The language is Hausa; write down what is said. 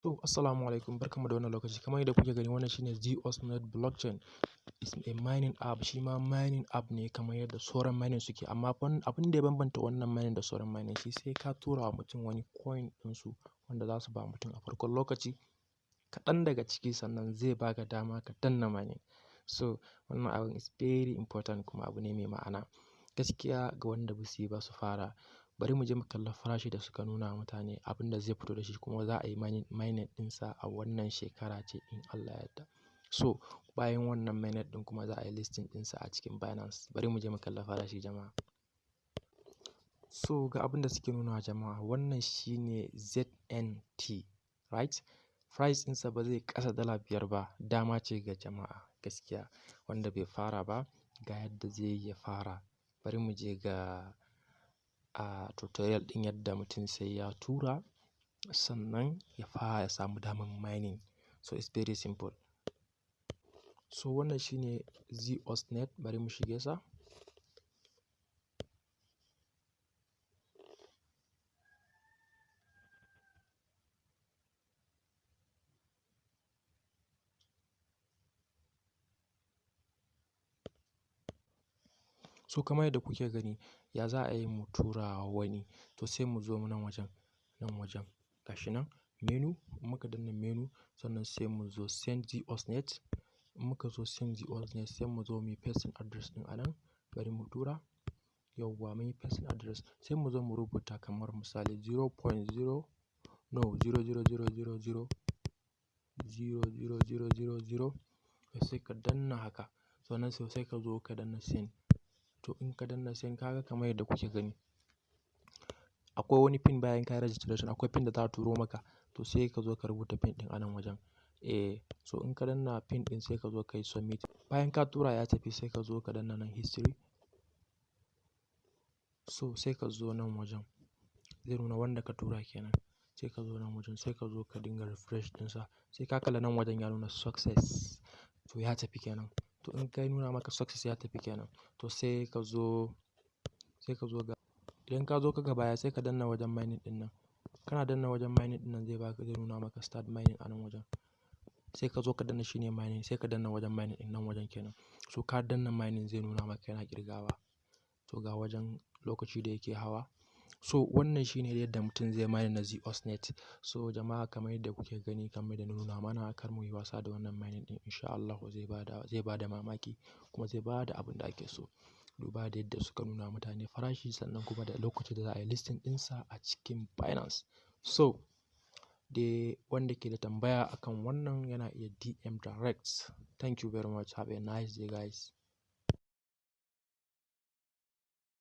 To, assalamu alaikum, barkanmu da wannan lokaci. Kamar yadda kuke gani, wannan shine ZNT blockchain. It's a mining app. Shi ma mining app ne kamar yadda sauran mining suke. Amma abin da ya bambanta wannan mining da sauran mining shi sai ka tura wa mutum wani coin ɗinsu wanda za su ba mutum a farkon lokaci kaɗan daga ciki, sannan zai baka dama ka danna mining. So wannan abin is very important kuma abu ne mai ma'ana. Gaskiya ga wanda ba su yi ba su fara. Bari mu je mu kalla farashi da suka nuna wa mutane abin da zai fito da shi kuma za a yi mining ɗinsa a wannan shekara ce in Allah ya yarda. So bayan wannan mining ɗin kuma za a yi listing ɗinsa a cikin Binance. Bari mu je mu kalla farashi jama'a. So ga abin da suke nuna wa jama'a, wannan shine ZNT, right? Price ɗinsa ba zai ƙasa $5 ba. Dama ce ga jama'a gaskiya. Wanda bai fara ba ga yadda zai ya fara. Bari mu je ga tutorial ɗin yadda mutum sai ya tura sannan ya fara ya samu damar mining. So it's very simple. So wannan shine ZNT. Bari mu shige sa. So kamar yadda kuke gani, ya za a yi mu tura wani. To sai mu zo nan wajen gashi nan menu. Muka danna menu sannan sai mu zo send ZNT. Muka zo send ZNT sai mu zo mu yi pasting address ɗin a nan. Bari mu tura. Yauwa mun yi pasting address. Sai mu zo mu rubuta kamar misali 0.0 no 0.0000000. Sai ka danna haka. Sannan sai ka zo ka danna send. To in ka danna send kaga kamar yadda kuke gani. Akwai wani pin bayan ka yi registration, akwai pin da za a turo maka. To sai ka zo ka rubuta pin ɗin a nan wajen. So in ka danna pin ɗin sai ka zo ka yi submit. Bayan ka tura ya tafi sai ka zo ka danna nan history. So sai ka zo nan wajen. Zai nuna wanda ka tura kenan. Sai ka zo nan wajen sai ka zo ka dinga refresh ɗinsa. Sai ka kalla nan wajen ya nuna success. To ya tafi kenan. To in ka nuna maka success ya tafi kenan. To sai ka zo ga. Idan ka zo ka ga baya sai ka danna wajen mining ɗin nan. Kana danna wajen mining ɗin nan zai nuna maka start mining a nan wajen. Sai ka zo ka danna shine mining. Sai ka danna wajen mining ɗin nan wajen kenan. So ka danna mining zai nuna maka yana ƙirgawa. To ga wajen lokaci da yake hawa. So wannan shine yadda mutum zai mining na ZNT. So jama'a kamar yadda kuke gani, kamar yadda na nuna mana, kar mu yi wasa da wannan mining ɗin. Insha Allahu zai bada mamaki kuma zai bada abin da ake so. Duba da yadda suka nuna mutane farashi sannan kuma da lokacin da za a yi listing ɗinsa a cikin Binance. So wanda ke da tambaya akan wannan yana iya DM direct. Thank you very much. Have a nice day guys.